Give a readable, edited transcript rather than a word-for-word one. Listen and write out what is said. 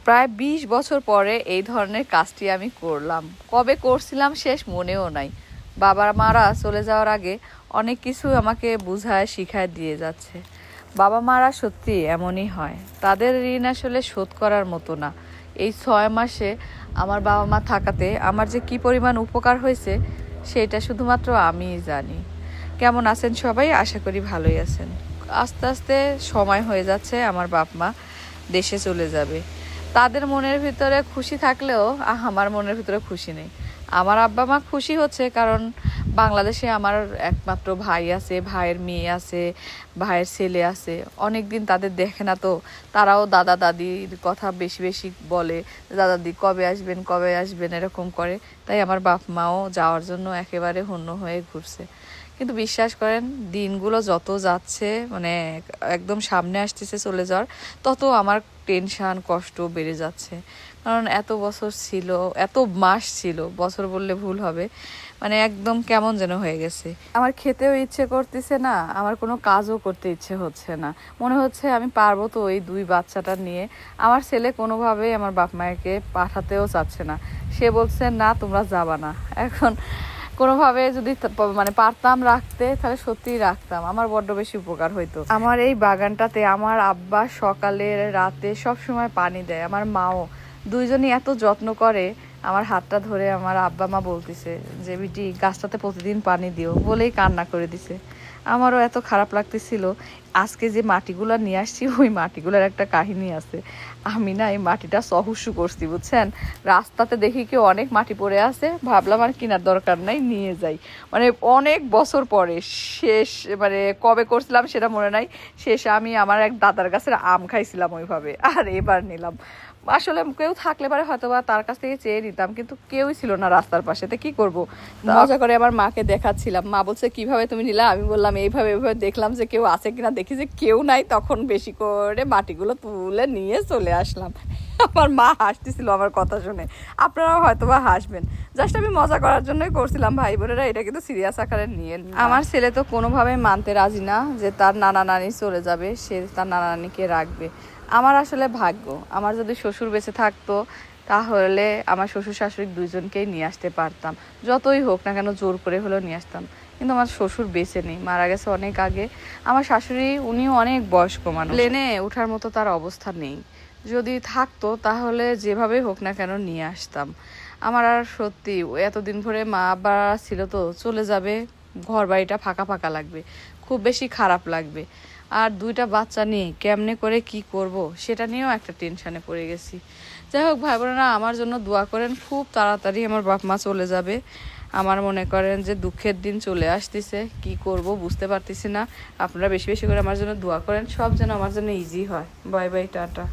প্রায় ২০ বছর পরে এই ধরনের কাজটি আমি করলাম। কবে করছিলাম শেষ মনেও নাই। বাবা মারা চলে যাওয়ার আগে অনেক কিছু আমাকে বুঝায় শিখায় দিয়ে যাচ্ছে। বাবা মারা সত্যি এমনই হয়, তাদের ঋণ আসলে শোধ করার মতো না। এই ৬ মাসে আমার বাবা মা থাকাতে আমার যে কি পরিমাণ উপকার হয়েছে সেটা শুধুমাত্র আমিই জানি। কেমন আছেন সবাই? আশা করি ভালোই আছেন। আস্তে আস্তে সময় হয়ে যাচ্ছে, আমার বাপ মা দেশে চলে যাবে। তাদের মনের ভিতরে খুশি থাকলেও আমার মনের ভিতরে খুশি নেই। আমার আব্বা মা খুশি হচ্ছে কারণ বাংলাদেশে আমার একমাত্র ভাই আছে, ভাইয়ের মেয়ে আছে, ভাইয়ের ছেলে আছে। অনেক দিন তাদের দেখে না, তো তারাও দাদা দাদির কথা বেশি বেশি বলে, দাদা দাদি কবে আসবেন কবে আসবেন এরকম করে। তাই আমার বাপ মাও যাওয়ার জন্য একেবারে হন্য হয়ে ঘুরছে। কিন্তু বিশ্বাস করেন, দিনগুলো যত যাচ্ছে মানে একদম সামনে আসতেছে চলে যাওয়ার, তত আমার টেনশন কষ্ট বেড়ে যাচ্ছে। কারণ এত বছর ছিল, এত মাস ছিল, বছর বললে ভুল হবে, মানে একদম কেমন যেন হয়ে গেছে। আমার খেতেও ইচ্ছে করতেছে না, আমার কোনো কাজও করতে ইচ্ছে হচ্ছে না। মনে হচ্ছে আমি পারবো তো ওই 2 বাচ্চাটা নিয়ে। আমার ছেলে কোনোভাবেই আমার বাপ মায়েরকে পাঠাতেও চাচ্ছে না। সে বলছে না তোমরা যাবা না। এখন কোনোভাবে যদি মানে পারতাম রাখতে, তাহলে সত্যিই রাখতাম, আমার বড্ড বেশি উপকার হইতো। আমার এই বাগানটাতে আমার আব্বা সকালে রাতে সব সময় পানি দেয়, আমার মাও, দুইজনই এত যত্ন করে। আমার হাতটা ধরে আমার আব্বা মা বলতেছে যে বিটি গাছটাতে প্রতিদিন পানি দিও, বলেই কান্না করে দিছে। আমারও এত খারাপ লাগতেছিল। আজকে যে মাটিগুলা নিয়ে আসছি, ওই মাটিগুলার একটা কাহিনী আছে। আমি না এই মাটিটা সহুসু করছি বুঝছেন। রাস্তাতে দেখি কেউ অনেক মাটি পড়ে আছে, ভাবলাম আর কেনার দরকার নাই, নিয়ে যাই। মানে অনেক বছর পরে শেষ, মানে কবে করছিলাম সেটা মনে নাই। শেষ আমি আমার এক দাদার কাছে আম খাইছিলাম ওইভাবে, আর এবার নিলাম। আসলে কেউ থাকলে পারে হয়তো বা তার কাছ থেকে চেয়ে নিতাম, কিন্তু কেউই ছিল না রাস্তার পাশে, তো কি করবো। মজা করে আমার মাকে দেখাচ্ছিলাম। মা বলছে কিভাবে তুমি নিলা? আমি বললাম এইভাবে এইভাবে, দেখলাম যে কেউ আছে কিনা, দেখি যে কেউ নাই, তখন বেশি করে মাটিগুলো তুলে নিয়ে চলে আসলাম। আমার মা হাসতেছিল আমার কথা শুনে, আপনারাও হয়তো বা হাসবেন। জাস্ট আমি মজা করার জন্যই করছিলাম ভাই বোনেরা, এটা কিন্তু সিরিয়াস আকারে নিয়ে। আমার ছেলে তো কোনোভাবে মানতে রাজি না যে তার নানা নানি চলে যাবে, সে তার নানা নানিকে রাখবে। আমার আসলে ভাগ্য, আমার যদি শ্বশুর বেঁচে থাকতো তাহলে আমার শ্বশুর শাশুড়ি দুইজনকেই নিয়ে আসতে পারতাম, যতই হোক না কেন জোর করে হলেও নিয়ে আসতাম। কিন্তু আমার শ্বশুর বেঁচে নেই, মারা গেছে অনেক আগে। আমার শাশুড়ি, উনিও অনেক বয়স্ক মানুষ, প্লেনে ওঠার মতো তার অবস্থা নেই। যদি থাকতো তাহলে যেভাবে হোক না কেন নিয়ে আসতাম। আমার আর সত্যি এতদিন ধরে মা বাবা ছিল, তো চলে যাবে, ঘর বাড়িটা ফাঁকা ফাঁকা লাগবে, খুব বেশি খারাপ লাগবে। আর 2টা বাচ্চা নিয়ে কেমনে করে কি করব সেটা নিয়েও একটা টেনশনে পড়ে গেছি। যাই হোক ভাই বোনেরা, আমার জন্য দোয়া করেন, খুব তাড়াতাড়ি আমার বাপ মা চলে যাবে। আমার মনে করেন যে দুঃখের দিন চলে আসতেছে, কি করব বুঝতে পারতেছি না। আপনারা বেশি বেশি করে আমার জন্য দোয়া করেন, সব যেন আমার জন্য ইজি হয়। Bye bye, tata.